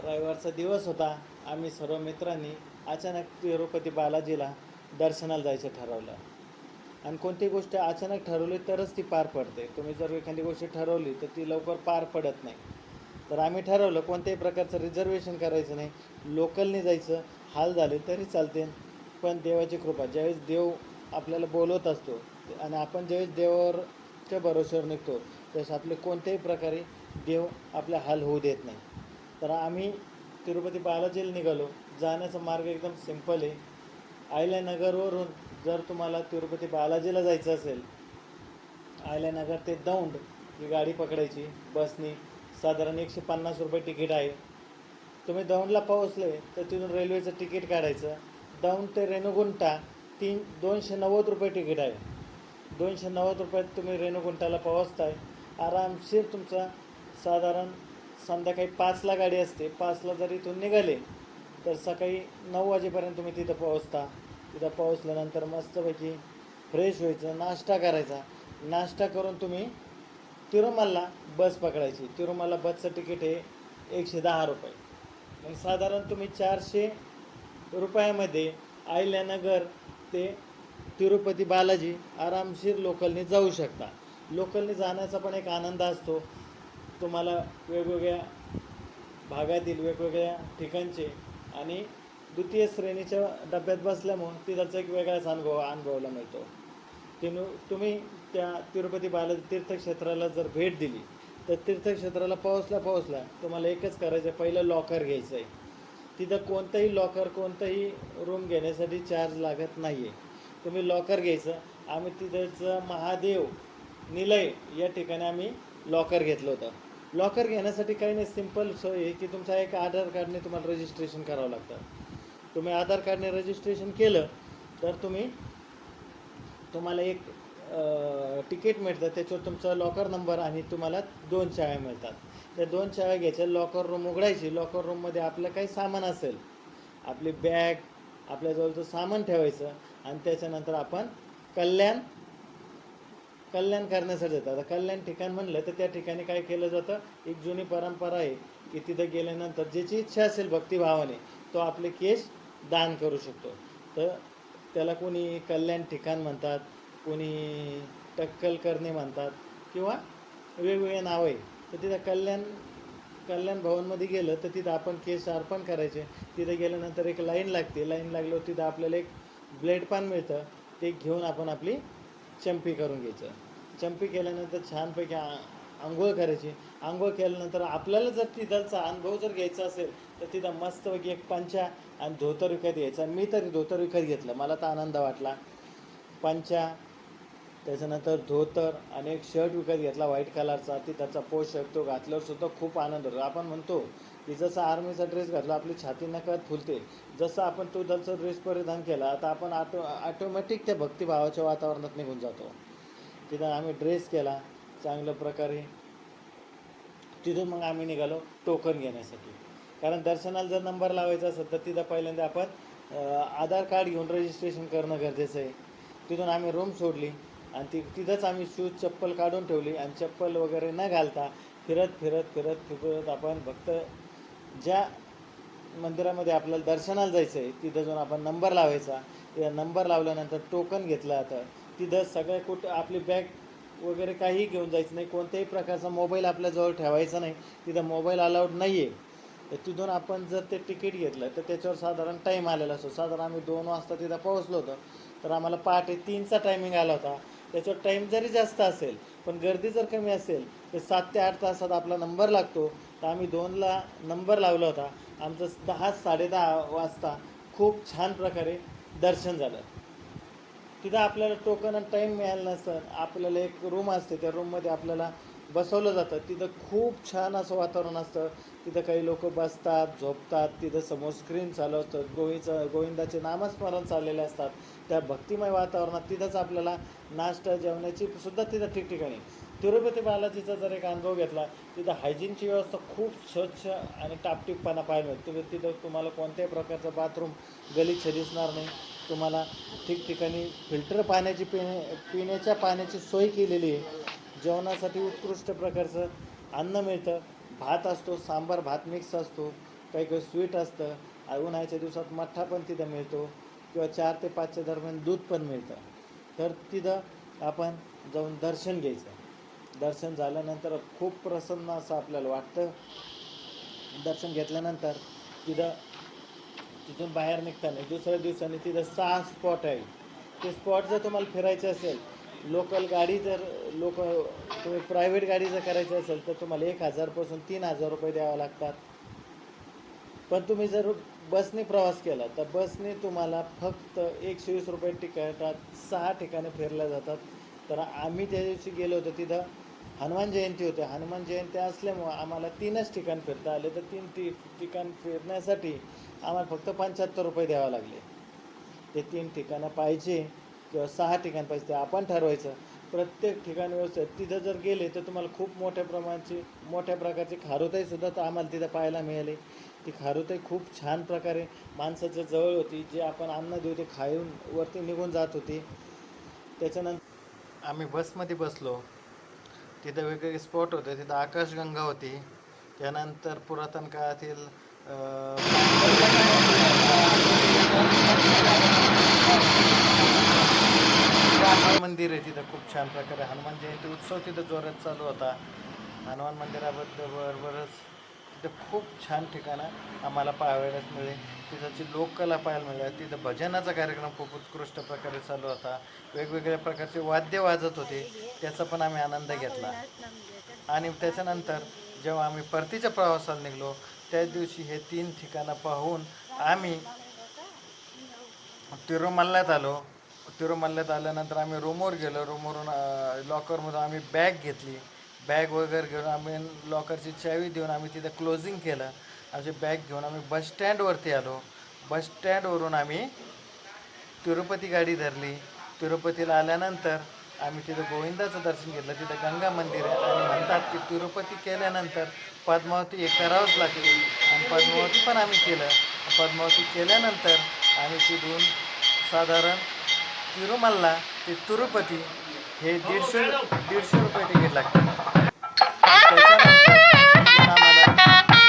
रविवारचा दिवस होता. आम्ही सर्व मित्रांनी अचानक तिरुपती बालाजीला दर्शनाला जायचं ठरवलं. आणि कोणतीही गोष्ट अचानक ठरवली तरच ती पार पडते. तुम्ही जर एखादी गोष्ट ठरवली तर ती लवकर पार पडत नाही. तर आम्ही ठरवलं कोणत्याही प्रकारचं रिझर्वेशन करायचं नाही, लोकलने जायचं. हाल झाले तरी चालते, पण देवाची कृपा. ज्यावेळेस देव आपल्याला बोलवत असतो आणि आपण ज्यावेळेस देवावरच्या भरोश्यावर निघतो त्यावेळेस आपले कोणत्याही प्रकारे देव आपले हाल होऊ देत नाही. तर आम्ही तिरुपती बालाजीला निघालो. जाण्याचा मार्ग एकदम सिंपल आहे. अहिल्यानगरवरून जर तुम्हाला तिरुपती बालाजीला जायचं असेल, अहिल्यानगर ते दौंड ही गाडी पकडायची बसनी. साधारण 150 रुपये तिकीट आहे. तुम्ही दौंडला पोहोचले तर तिथून रेल्वेचं तिकीट काढायचं. दौंड ते रेणुगुंटा 290 रुपये तिकीट आहे. 290 रुपयात तुम्ही रेणुगुंटाला पोहोचताय. आरामशीर तुमचा साधारण संध्याकाळी 5ला गाडी असते. 5ला जर इथून निघाले तर सकाळी 9 वाजेपर्यंत तुम्ही तिथं पोहोचता. तिथं पोहोचल्यानंतर मस्तपैकी फ्रेश व्हायचं, नाश्ता करायचा. नाश्ता करून तुम्ही तिरुमलला बस पकडायची. तिरुमलला बसचं तिकीट आहे 110 रुपये. मग साधारण तुम्ही 400 रुपयामध्ये अहिल्यानगर ते तिरुपती बालाजी आरामशीर लोकलने जाऊ शकता. लोकलने जाण्याचा पण एक आनंद असतो. तुम्हाला वेगवेगळ्या भागातील वेगवेगळ्या ठिकाणचे आणि द्वितीय श्रेणीच्या डब्यात बसल्यामुळं तिथाचा एक वेगळाच अनुभवायला मिळतो. तुम्ही त्या तिरुपती बालाजी तीर्थक्षेत्राला जर भेट दिली तर तीर्थक्षेत्राला पोहोचल्या तुम्हाला एकच करायचं आहे, पहिलं लॉकर घ्यायचं आहे. तिथं कोणतंही लॉकर, कोणतंही रूम घेण्यासाठी चार्ज लागत नाही आहे. तुम्ही लॉकर घ्यायचं. आम्ही तिथंचं महादेव निलय या ठिकाणी आम्ही लॉकर घेतलं होतं. लॉकर घेण्यासाठी काही नाही, सिंपल सोय आहे की तुमचा एक आधार कार्डने तुम्हाला रजिस्ट्रेशन करावं लागतं. तुम्ही आधार कार्डने रजिस्ट्रेशन केलं तर तुम्हाला एक तिकीट मिळतं. त्याच्यावर तुमचा लॉकर नंबर आणि तुम्हाला 2 चाव्या मिळतात. त्या 2 चाव्या घ्यायच्या, लॉकर रूम उघडायची. लॉकर रूममध्ये आपलं काही सामान असेल, आपली बॅग, आपल्याजवळचं सामान ठेवायचं आणि त्याच्यानंतर आपण कल्याण करण्यासाठी जातं. आता कल्याण ठिकाण म्हणलं तर त्या ठिकाणी काय केलं जातं, एक जुनी परंपरा आहे की तिथं गेल्यानंतर ज्याची इच्छा असेल भक्तिभावाने तो आपले केस दान करू शकतो. तर त्याला कोणी कल्याण ठिकाण म्हणतात, कोणी टक्कल करणे म्हणतात किंवा वेगवेगळे नाव आहे. तर तिथं कल्याण भवनमध्ये गेलं तर तिथं आपण केस अर्पण करायचे. तिथं गेल्यानंतर एक लाईन लागते. लाईन लागल्यावर तिथं आपल्याला एक ब्लेड पान मिळतं. ते घेऊन आपण आपली चंपी करून घ्यायचं. चंपी केल्यानंतर छानपैकी आंघोळ करायची. आंघोळ केल्यानंतर आपल्याला जर तिथलचा अनुभव जर घ्यायचा असेल तर तिथं मस्तपैकी एक पंचा आणि धोतर विकत घ्यायचा. मी तरी धोतर विकत घेतलं, मला तर आनंद वाटला. पंचा, त्याच्यानंतर धोतर आणि एक शर्ट विकत घेतला व्हाईट कलरचा. तिथाचा पोषक तो घातल्यावर सुद्धा खूप आनंद होतो. आपण म्हणतो की जसं आर्मीचा ड्रेस घातला आपली छाती नकळत फुलते, जसं आपण तो दलचा ड्रेस परिधान केला तर आपण ऑटोमॅटिक त्या भक्तिभावाच्या वातावरणात निघून जातो. तिथं आम्ही ड्रेस केला चांगल्या प्रकारे. तिथून मग आम्ही निघालो टोकन घेण्यासाठी. कारण दर्शनाला जर नंबर लावायचा असेल तर तिथं पहिल्यांदा आपण आधार कार्ड घेऊन रजिस्ट्रेशन करणं गरजेचं आहे. तिथून आम्ही रूम सोडली आणि तिथंच आम्ही शूज चप्पल काढून ठेवली आणि चप्पल वगैरे न घालता फिरत आपण फक्त ज्या मंदिरामध्ये आपल्याला दर्शनाला जायचं आहे तिथं जाऊन आपण नंबर लावायचा. तिथं नंबर लावल्यानंतर टोकन घेतलं जातं. तिथं सगळ्या कुठं आपली बॅग वगैरे काहीही घेऊन जायचं नाही. कोणत्याही प्रकारचा मोबाईल आपल्याजवळ ठेवायचा नाही. तिथं मोबाईल अलाउड नाही आहे. तर तिथून आपण जर ते तिकीट घेतलं तर त्याच्यावर साधारण टाईम आलेला असतो. साधारण आम्ही 2 वाजता तिथं पोहोचलो होतो तर आम्हाला पहाटे 3चा टायमिंग आला होता. त्याच्यावर टाईम जरी जास्त असेल पण गर्दी जर कमी असेल तर 7 ते 8 तासात आपला नंबर लागतो. तर आम्ही 2ला नंबर लावला होता. आमचं 10 10:30 वाजता खूप छान प्रकारे दर्शन झालं. तिथं आपल्याला टोकन आणि टाईम मिळाला नसतं. आपल्याला एक रूम असते, त्या रूममध्ये आपल्याला बसवलं जातं. तिथं खूप छान असं वातावरण असतं. तिथं काही लोक बसतात, झोपतात. तिथं समोर स्क्रीन चालू असतं, गोविंदाचे नामस्मरण चाललेले असतात. त्या भक्तिमय वातावरणात तिथंच आपल्याला नाश्ता जेवणाची सुद्धा तिथं ठिकठिकाणी. तिरुपती बालाजीचा जर एक अनुभव घेतला तिथं हायजीनची व्यवस्था खूप स्वच्छ आणि टापटीपपणा पाहायला मिळतो. तिथं तुम्हाला कोणत्याही प्रकारचं बाथरूम गलिच्छ दिसणार नाही. तुम्हाला ठिकठिकाणी फिल्टर पाण्याची पिण्याच्या पाण्याची सोय केलेली आहे. जेवणासाठी उत्कृष्ट प्रकारचं अन्न मिळतं. भात असतो, सांबार भात मिक्स असतो. काही काही स्वीट असतं, उन्हाळ्याच्या दिवसात मठ्ठा पण तिथं मिळतो किंवा 4 ते 5च्या दरम्यान दूध पण मिळतं. तर तिथं आपण जाऊन दर्शन घ्यायचं. दर्शन झाल्यानंतर खूप प्रसन्न असं आपल्याला वाटतं. दर्शन घेतल्यानंतर तिथून बाहेर निघताना दुसऱ्या दिवसाने तिथं 6 स्पॉट आहे. ते स्पॉट जर तुम्हाला फिरायचे असेल, लोकल गाडी जर तुम्ही प्रायव्हेट गाडी जर करायची असेल तर तुम्हाला 1,000 3,000 रुपये द्यावे लागतात. पण तुम्ही जर बसने प्रवास केला तर बसने तुम्हाला फक्त 120 रुपये तिकिटात 6 ठिकाणे फिरल्या जातात. तर आम्ही त्या दिवशी गेलो होतो, तिथं हनुमान जयंती होते. हनुमान जयंती असल्यामुळं आम्हाला 3च ठिकाण फिरता आले. तर 3 ठिकाण फिरण्यासाठी आम्हाला फक्त 75 रुपये द्यावे लागले. ते 3 ठिकाणं पाहिजे किंवा 6 ठिकाण पाहिजे ते आपण ठरवायचं. प्रत्येक ठिकाणी व्यवस्थित तिथं जर गेले तर तुम्हाला खूप मोठ्या प्रकारची खारुताईसुद्धा तर आम्हाला तिथं पाहायला मिळाली. ती खारुताई खूप छान प्रकारे माणसाच्या जवळ होती. जे आपण अन्न देऊ ते खाऊन वरती निघून जात होती. त्याच्यानंतर आम्ही बसमध्ये बसलो. तिथं वेगवेगळे स्पॉट होते. तिथं आकाशगंगा होती. त्यानंतर पुरातन काळातील मंदिर आहे. तिथं खूप छान प्रकारे हनुमान जयंती उत्सव तिथं जोरात चालू होता. हनुमान मंदिराबरोबरच तिथं खूप छान ठिकाणं आम्हाला पाहायलाच मिळेल. तिथंची लोककला पाहायला मिळाली. तिथं भजनाचा कार्यक्रम खूप उत्कृष्ट प्रकारे चालू होता. वेगवेगळ्या प्रकारचे वाद्य वाजत होते, त्याचा पण आम्ही आनंद घेतला. आणि त्याच्यानंतर जेव्हा आम्ही परतीच्या प्रवासाला निघलो त्याच दिवशी हे 3 ठिकाणं पाहून आम्ही तिरुमल्ल्यात आलो. तिरुमल्ल्यात आल्यानंतर आम्ही रूमवर गेलो. रूमवरून लॉकरमधून आम्ही बॅग घेतली. बॅग वगैरे घेऊन आम्ही लॉकरची चावी देऊन आम्ही तिथं क्लोजिंग केलं. आमची बॅग घेऊन आम्ही बसस्टँडवरती आलो. बसस्टँडवरून आम्ही तिरुपती गाडी धरली. तिरुपतीला आल्यानंतर आम्ही तिथं गोविंदाचं दर्शन घेतलं. तिथं गंगा मंदिर आहे आणि म्हणतात की तिरुपती केल्यानंतर पद्मावती हे करावंच लागते आणि पद्मावती पण आम्ही केलं. पद्मावती केल्यानंतर आम्ही तिथून साधारण तिरुमल्ला ते तिरुपती हे 150 रुपये तिकीट लागतं. त्याच्यानंतर तिथून आम्हाला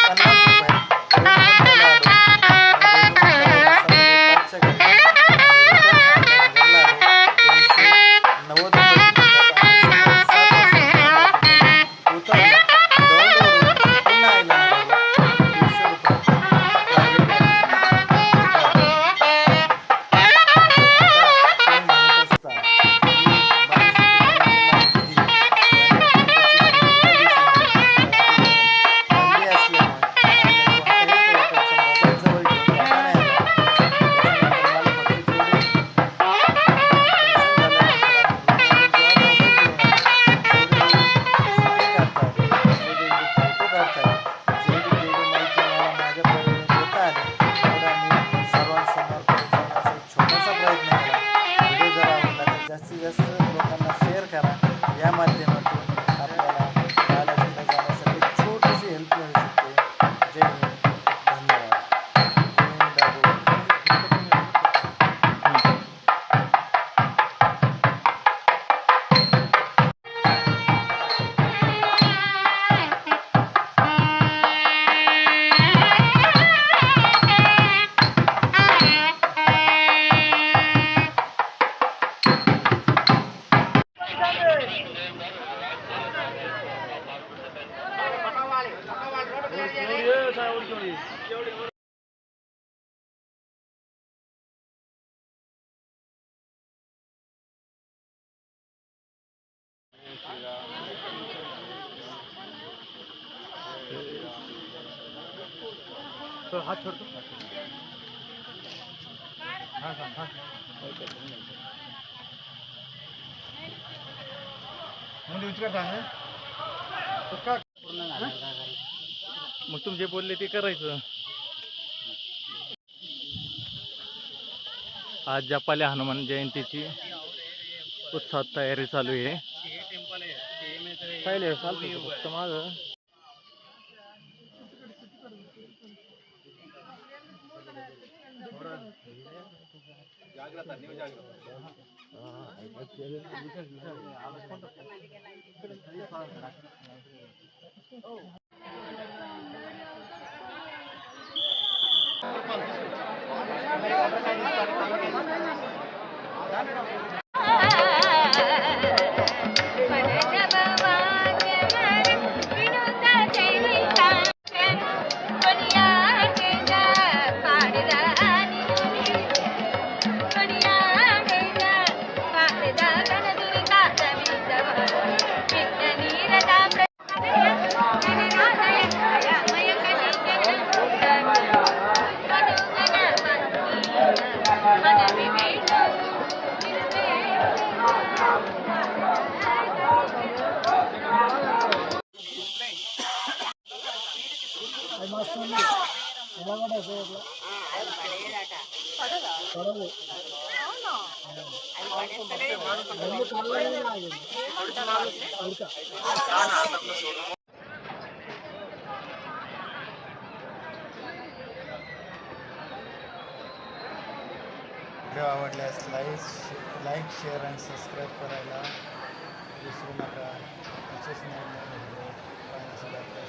50 रुपये रेणुगुंटाला आलो. रेणुगुंटावरून संध्याकाळी 5च्या गाडीने आम्ही रिटर्न अहमदनगरला आलो. 290 रुपये तिकीट आम्ही सकाळी 7 वाजता उतरलो. दौंडवरून पुन्हा अहमदनगरला आम्ही 150 रुपये प्रायव्हेट गाडी जास्तीत जास्त लोकांना शेअर करा. या माध्यमातून आपल्याला बालाजीला जाण्यासाठी छोटीशी हेल्प मिळू शकते. जय हिंद, धन्यवाद. हात छोड़ो. हाँ हाँ हाँ मग तुम्ही जे बोलले ते करायचं. आज जपाल्या हनुमान जयंतीची उत्साहात तयारी चालू आहे. पहिले फक्त माझं जाग्रता न्यू जाग्रता व्हिडिओ आवडल्यास लाईक शेअर आणि सबस्क्राईब करायला विसरू नका. असेच नवीन व्हिडिओ पाहण्यासाठी